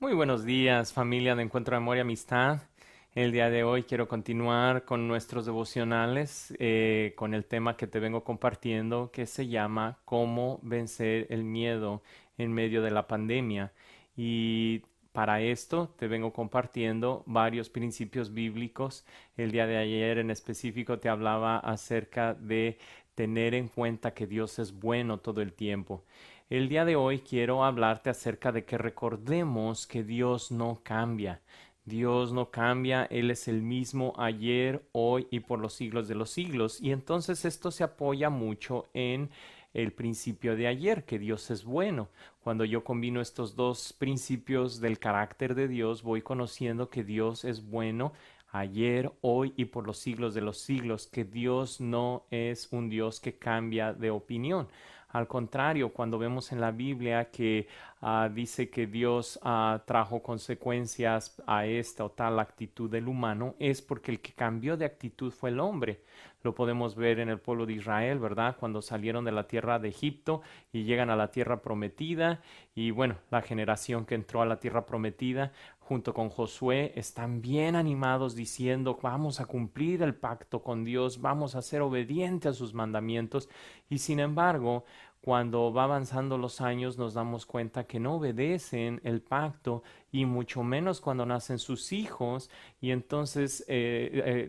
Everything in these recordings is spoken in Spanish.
Muy buenos días, familia de Encuentro de Amor y Amistad. El día de hoy quiero continuar con nuestros devocionales, con el tema que te vengo compartiendo, que se llama Cómo vencer el miedo en medio de la pandemia. Y para esto te vengo compartiendo varios principios bíblicos. El día de ayer en específico te hablaba acerca de tener en cuenta que Dios es bueno todo el tiempo. El día de hoy quiero hablarte acerca de que recordemos que Dios no cambia. Dios no cambia, Él es el mismo ayer, hoy y por los siglos de los siglos. Y entonces esto se apoya mucho en el principio de ayer, que Dios es bueno. Cuando yo combino estos dos principios del carácter de Dios, voy conociendo que Dios es bueno ayer, hoy y por los siglos de los siglos, que Dios no es un Dios que cambia de opinión. Al contrario, cuando vemos en la Biblia que dice que Dios trajo consecuencias a esta o tal actitud del humano, es porque el que cambió de actitud fue el hombre. Lo podemos ver en el pueblo de Israel, ¿verdad? Cuando salieron de la tierra de Egipto y llegan a la tierra prometida. Y bueno, la generación que entró a la tierra prometida junto con Josué están bien animados diciendo, vamos a cumplir el pacto con Dios, vamos a ser obedientes a sus mandamientos. Y sin embargo, cuando va avanzando los años nos damos cuenta que no obedecen el pacto y mucho menos cuando nacen sus hijos y entonces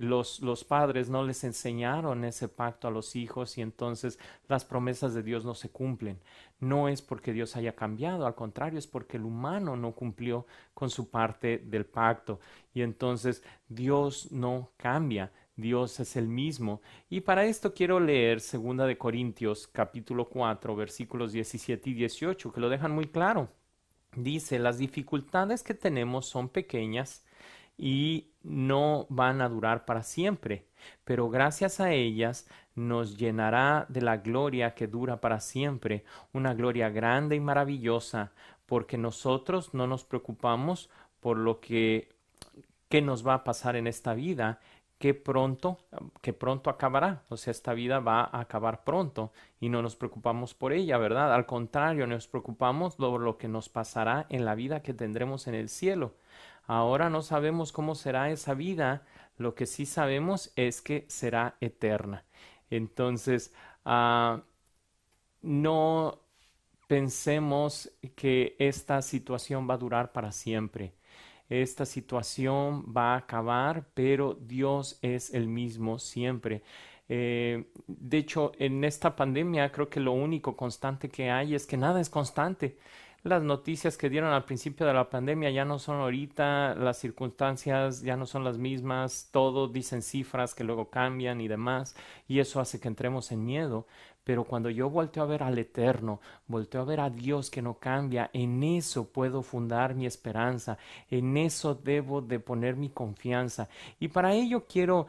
los padres no les enseñaron ese pacto a los hijos y entonces las promesas de Dios no se cumplen. No es porque Dios haya cambiado, al contrario, es porque el humano no cumplió con su parte del pacto y entonces Dios no cambia. Dios es el mismo. Y para esto quiero leer Segunda de Corintios capítulo 4 versículos 17 y 18 que lo dejan muy claro. Dice, las dificultades que tenemos son pequeñas y no van a durar para siempre, pero gracias a ellas nos llenará de la gloria que dura para siempre, una gloria grande y maravillosa, porque nosotros no nos preocupamos por lo que nos va a pasar en esta vida, que pronto acabará. O sea, esta vida va a acabar pronto y no nos preocupamos por ella, ¿verdad? Al contrario, nos preocupamos por lo que nos pasará en la vida que tendremos en el cielo. Ahora no sabemos cómo será esa vida, lo que sí sabemos es que será eterna. Entonces, no pensemos que esta situación va a durar para siempre. Esta situación va a acabar, pero Dios es el mismo siempre. De hecho, en esta pandemia creo que lo único constante que hay es que nada es constante. Las noticias que dieron al principio de la pandemia ya no son ahorita, las circunstancias ya no son las mismas, todo dicen cifras que luego cambian y demás, y eso hace que entremos en miedo. Pero cuando yo volteo a ver al Eterno, volteo a ver a Dios que no cambia, en eso puedo fundar mi esperanza, en eso debo de poner mi confianza. Y para ello quiero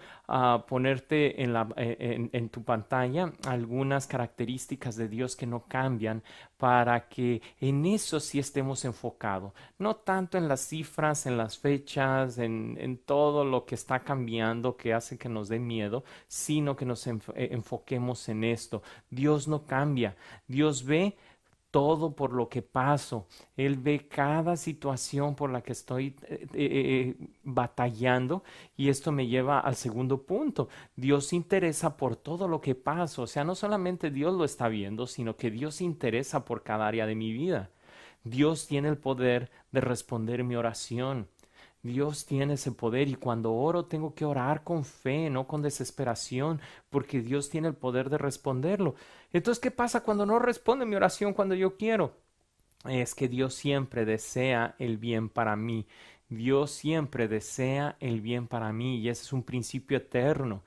ponerte en tu pantalla algunas características de Dios que no cambian para que en eso sí estemos enfocados. No tanto en las cifras, en las fechas, en todo lo que está cambiando que hace que nos dé miedo, sino que nos enfoquemos en esto. Dios no cambia. Dios ve todo por lo que paso. Él ve cada situación por la que estoy batallando y esto me lleva al segundo punto. Dios se interesa por todo lo que paso. O sea, no solamente Dios lo está viendo, sino que Dios se interesa por cada área de mi vida. Dios tiene el poder de responder mi oración. Dios tiene ese poder y cuando oro tengo que orar con fe, no con desesperación, porque Dios tiene el poder de responderlo. Entonces, ¿qué pasa cuando no responde mi oración cuando yo quiero? Es que Dios siempre desea el bien para mí. Dios siempre desea el bien para mí y ese es un principio eterno.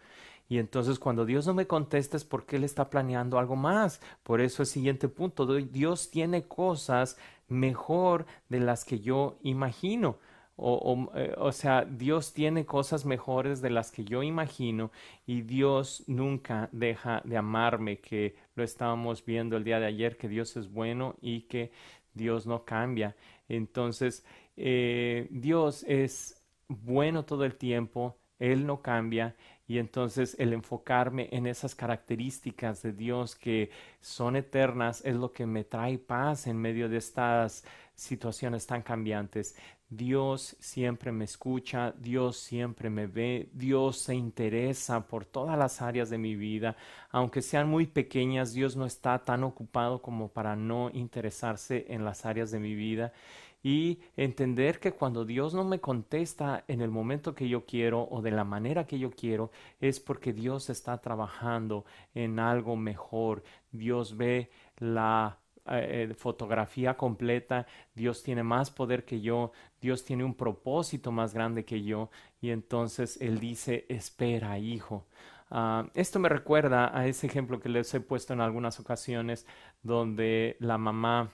Y entonces cuando Dios no me contesta es porque Él está planeando algo más. Por eso el siguiente punto, Dios tiene cosas mejor de las que yo imagino. O sea, Dios tiene cosas mejores de las que yo imagino y Dios nunca deja de amarme, que lo estábamos viendo el día de ayer, que Dios es bueno y que Dios no cambia. Entonces, Dios es bueno todo el tiempo, Él no cambia Y entonces el enfocarme en esas características de Dios que son eternas es lo que me trae paz en medio de estas situaciones tan cambiantes. Dios siempre me escucha, Dios siempre me ve, Dios se interesa por todas las áreas de mi vida. Aunque sean muy pequeñas, Dios no está tan ocupado como para no interesarse en las áreas de mi vida. Y entender que cuando Dios no me contesta en el momento que yo quiero o de la manera que yo quiero, es porque Dios está trabajando en algo mejor. Dios ve la fotografía completa. Dios tiene más poder que yo, Dios tiene un propósito más grande que yo, y entonces Él dice, espera, hijo. Esto me recuerda a ese ejemplo que les he puesto en algunas ocasiones, donde la mamá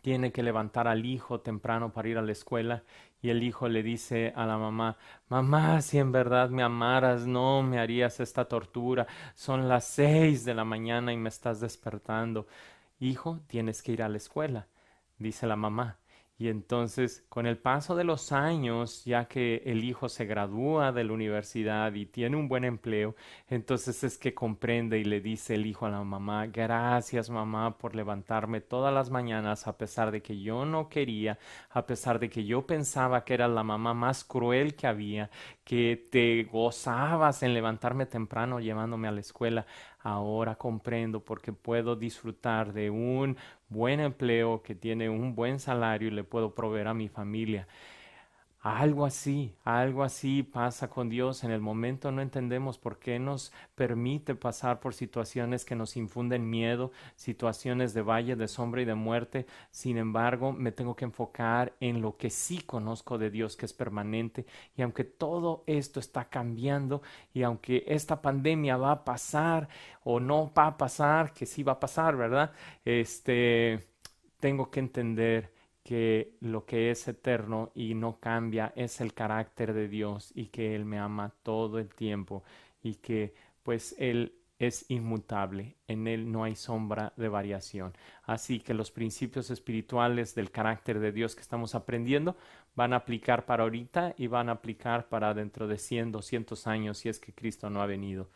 tiene que levantar al hijo temprano para ir a la escuela, y el hijo le dice a la mamá, mamá, si en verdad me amaras, no me harías esta tortura. Son las 6 de la mañana y me estás despertando. Hijo, tienes que ir a la escuela, dice la mamá. Y entonces, con el paso de los años, ya que el hijo se gradúa de la universidad y tiene un buen empleo, entonces es que comprende y le dice el hijo a la mamá, gracias mamá por levantarme todas las mañanas a pesar de que yo no quería, a pesar de que yo pensaba que era la mamá más cruel que había, que te gozabas en levantarme temprano llevándome a la escuela. Ahora comprendo porque puedo disfrutar de un buen empleo que tiene un buen salario y le puedo proveer a mi familia. Algo así pasa con Dios. En el momento no entendemos por qué nos permite pasar por situaciones que nos infunden miedo, situaciones de valle de sombra y de muerte. Sin embargo, me tengo que enfocar en lo que sí conozco de Dios, que es permanente. Y aunque todo esto está cambiando y aunque esta pandemia va a pasar o no va a pasar, que sí va a pasar, ¿verdad? Tengo que entender que lo que es eterno y no cambia es el carácter de Dios, y que Él me ama todo el tiempo, y que pues Él es inmutable, en Él no hay sombra de variación. Así que los principios espirituales del carácter de Dios que estamos aprendiendo van a aplicar para ahorita y van a aplicar para dentro de 100, 200 años si es que Cristo no ha venido.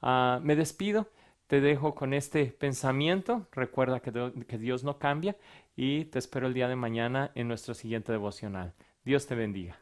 Me despido, te dejo con este pensamiento. Recuerda que Dios no cambia, y te espero el día de mañana en nuestro siguiente devocional. Dios te bendiga.